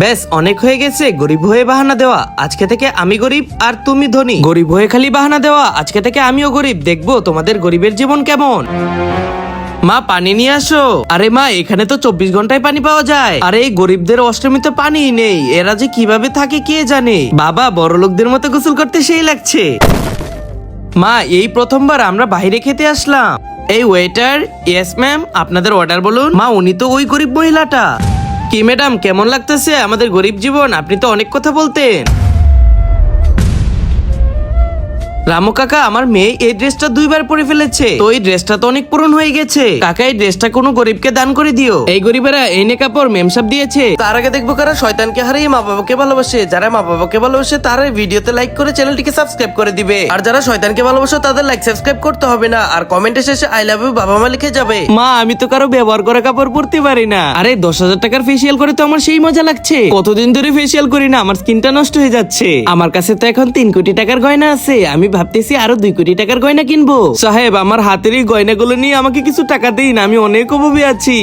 ব্যাস অনেক হয়ে গেছে গরিব হয়ে বাহানা দেওয়া। আজকে থেকে আমি গরিব আর তুমি ধনী। গরিব হয়ে খালি বাহানা দেওয়া। আজকে থেকে আমিও গরিব, দেখবো তোমাদের গরিবের জীবন কেমন। মা পানি নিয়ে আসো। আরে মা, এখানে তো 24 ঘন্টায় পানি পাওয়া যায়। আরে এই গরিবদের অষ্টমীতে পানি নেই, এরা যে কিভাবে থাকে কে জানে। বাবা, বড় লোকদের মতো গোসল করতে সেই লাগছে। মা, এই প্রথমবার আমরা বাইরে খেতে আসলাম। এই ওয়েটার। ইয়েস ম্যাম, আপনাদের অর্ডার বলুন। মা, উনি তো ওই গরিব মহিলাটা। কি ম্যাডাম, কেমন লাগতেছে আমাদের গরিব জীবন? আপনি তো অনেক কথা বলতেন। রামু কাকা, আমার মেয়ে এই ড্রেসটা 2বার পরে ফেলেছে, তো এই ড্রেসটা তো অনেক পুরনো হয়ে গেছে। কাকা, এই ড্রেসটা কোনো গরিবকে দান করে দিও। এই গরিবেরা এই নে কাপড় মেমসাব দিয়েছে। তার আগে দেখবো কারা শয়তানকে হারিয়ে মা বাবাকে ভালোবাসে। যারা মা বাবাকে ভালোবাসে তারা ভিডিওতে লাইক করে চ্যানেলটিকে সাবস্ক্রাইব করে দিবে। আর যারা শয়তানকে ভালোবাসে তাদের লাইক সাবস্ক্রাইব করতে হবে না, আর কমেন্টে শেষে আই লাভ ইউ বাবা মা লিখে যাবে। মা, আমি তো কারো ব্যবহার করা কাপড় পরতে পারি না। আরে 10,000 টাকার ফেসিয়াল করে তো আমার সেই মজা লাগছে। কতদিন ধরে ফেসিয়াল করি না, আমার স্কিনটা নষ্ট হয়ে যাচ্ছে। আমার কাছে তো এখন 3 কোটি টাকার গয়না আছে, আমি ভাবতেছি আরো 2 কোটি টাকার গয়না কিনবো। সাহেব, আমার হাতের এই গয়নাগুলো নিয়ে আমাকে কিছু টাকা দিন, আমি অনেক অভাবে আছি।